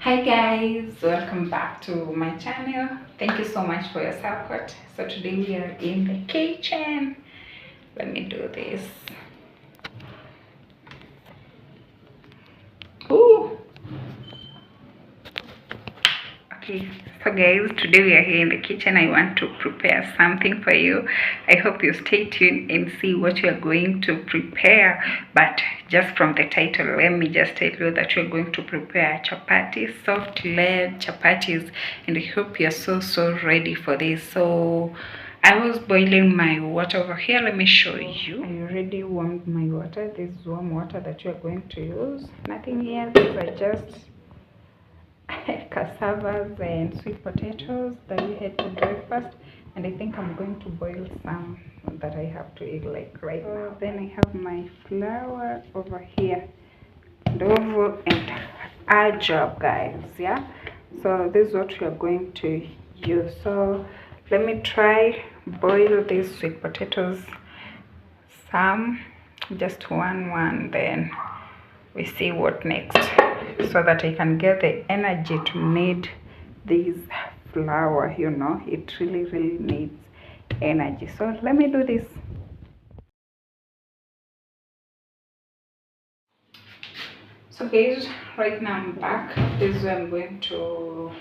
Hi guys, welcome back to my channel. Thank you so much for your support. So today we are in the kitchen. Let me do this. Ooh. Okay, so guys, today we are here in the kitchen. I want to prepare something for you. I hope you stay tuned and see what we are going to prepare. But just from the title, let me just tell you that we're going to prepare chapati, soft layered chapatis, and I hope you're so ready for this. So I was boiling my water over here. Let me show you. I already warmed my water. This is warm water that you are going to use. Nothing here. These are just cassavas and sweet potatoes that we had for breakfast, and I think I'm going to boil some that I have to eat like right now. Then I have my flour over here, ndovu and our job, guys. Yeah, so this is what we are going to use. So let me try boil these sweet potatoes, some just one, then we see what next, so that I can get the energy to knead this flour. You know, it really needs energy. So let me do this. So guys, right now I'm back. This is where I'm going to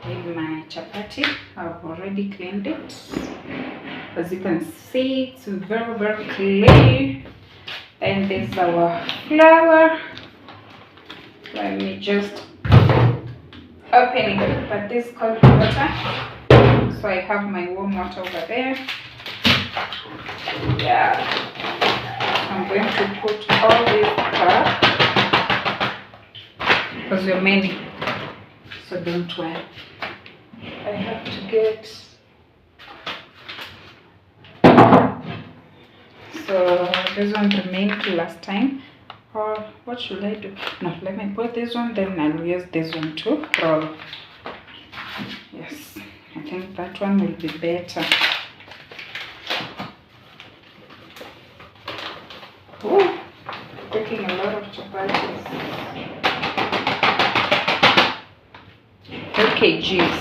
make my chapati. I've already cleaned it. As you can see, it's very clean. And this is our flour. Let me just open it, but this is cold water, so I have my warm water over there. Yeah, I'm going to put all this back because we're many, so don't worry. I have to get, so this one remained last time. Or what should I do? No, let me put this one, then I'll use this one to roll. Yes, I think that one will be better. Ooh, taking a lot of chapatis. Okay, geez.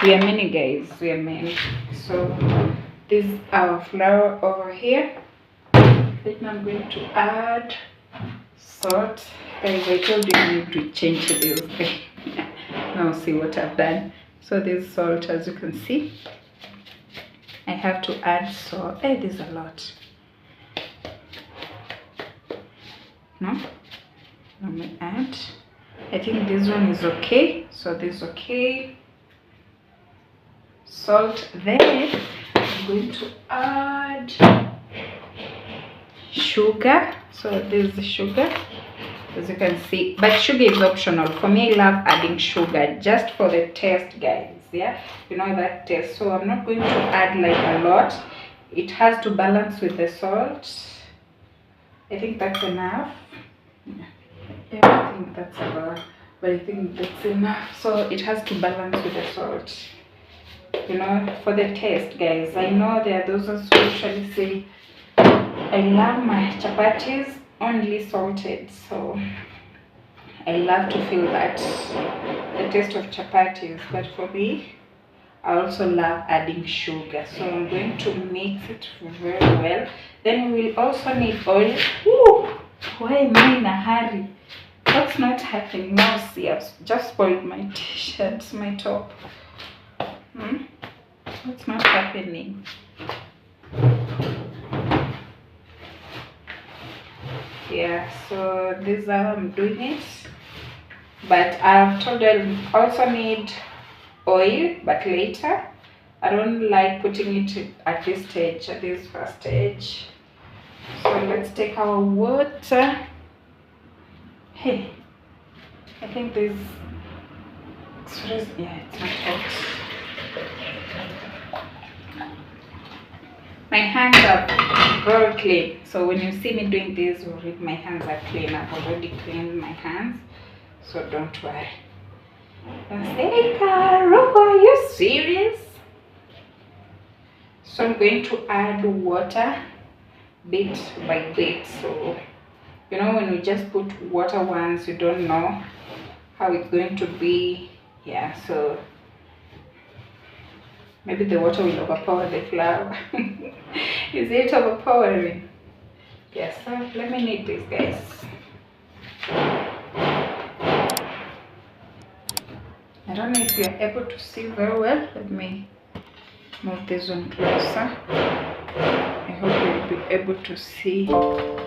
We are many, guys. We are many. So this is our flour over here. Right now I'm going to add salt. Guys, I told you I need to change this thing. Now see what I've done. So this salt, as you can see, I have to add salt. Hey, there's a lot. No? Let me add. I think this one is okay. So this is okay. Salt. Then I'm going to add sugar. So this is the sugar, as you can see, but sugar is optional. For me, I love adding sugar just for the taste, guys. Yeah, you know that taste. So I'm not going to add like a lot. It has to balance with the salt. I think that's enough. Yeah, I think that's about, but I think that's enough. So it has to balance with the salt, you know, for the taste, guys. I know there are those who usually say I love my chapatis only salted, so I love to feel that the taste of chapatis. But for me, I also love adding sugar, so I'm going to mix it very well. Then we will also need oil. Ooh, why am I in a hurry? What's not happening now? See, I've just spoiled my t-shirt, my top. What's not happening? Yeah, so this is how I'm doing it, but I've told you I also need oil, but later. I don't like putting it at this stage, at this first stage. So let's take our water. Hey, I think this, yeah, it's not hot. My hands are very clean, so when you see me doing this, my hands are clean. I've already cleaned my hands, so don't worry. Don't say, hey Caro, are you serious? So I'm going to add water bit by bit. So you know, when you just put water once, you don't know how it's going to be. Yeah, so maybe the water will overpower the flour. Is it overpowering? Yes, so let me knead this, guys. I don't know if you're able to see very well. Let me move this one closer. I hope you'll be able to see well.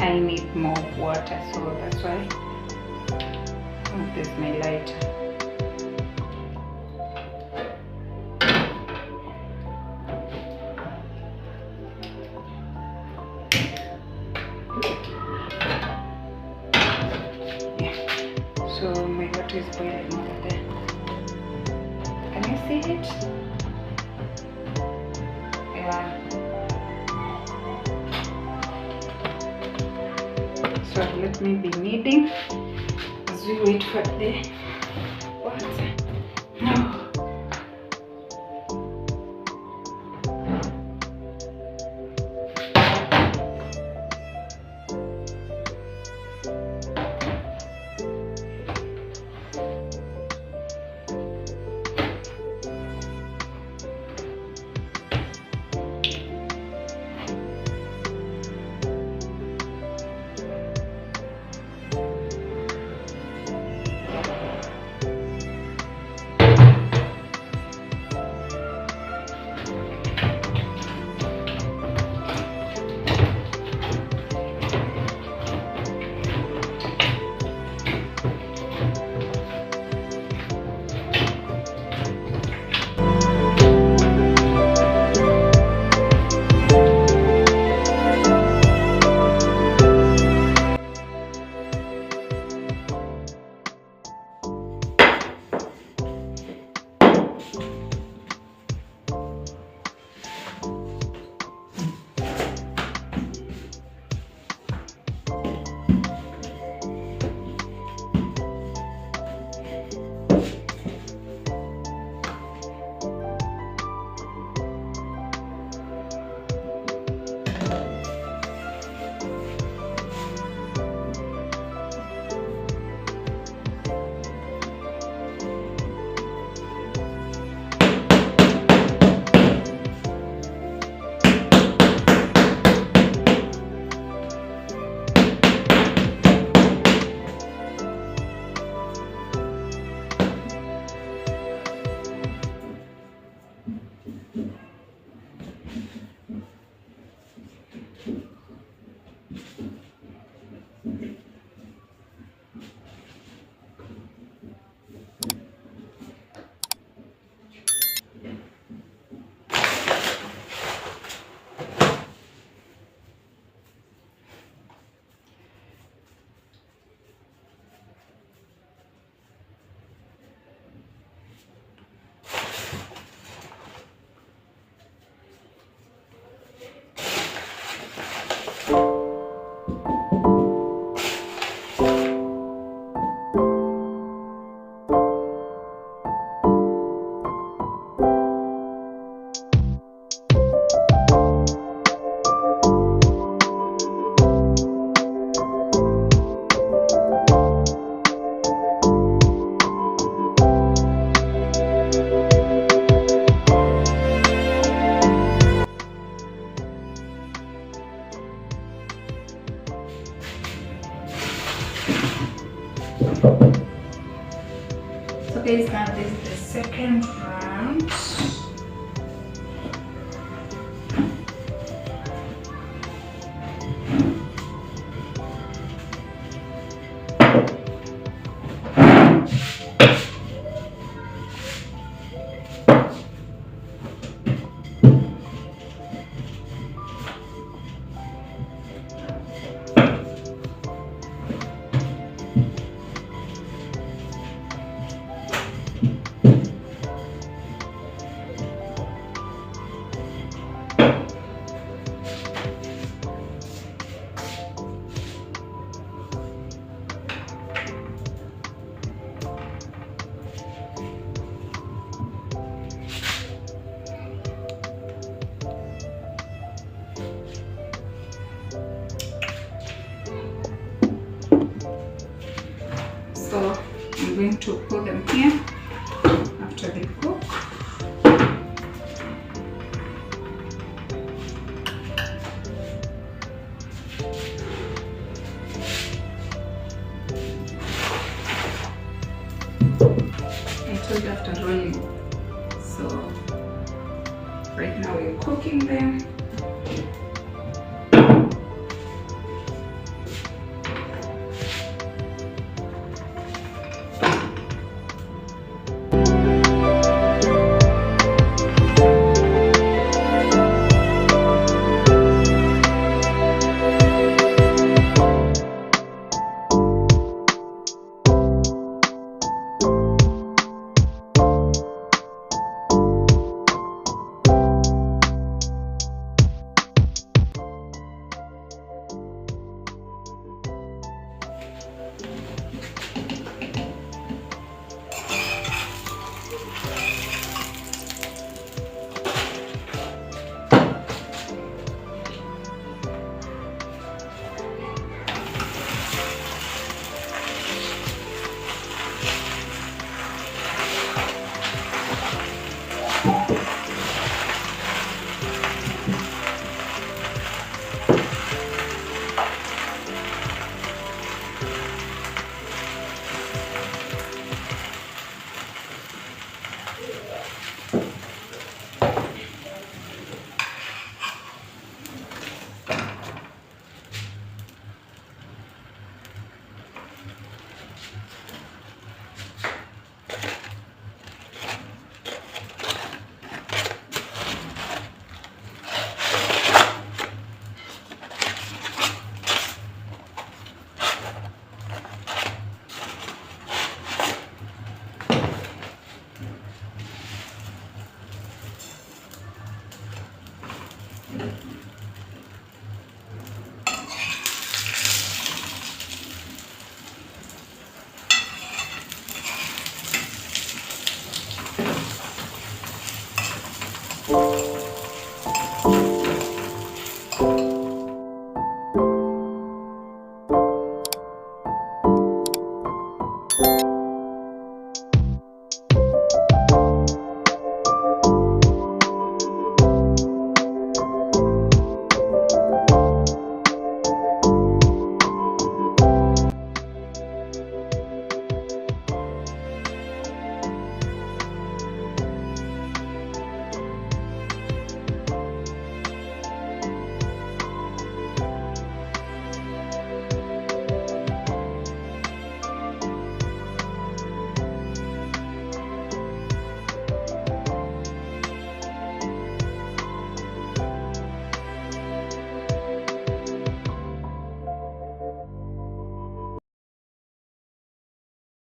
I need more water, so that's why this is my lighter. Yeah, so my water is boiling over there. Can you see it? Yeah. So let me be kneading as we wait for the water. No. So guys, now this is the second round. So I'm going to put them here after they cook. I told you after rolling. So right now we're cooking them.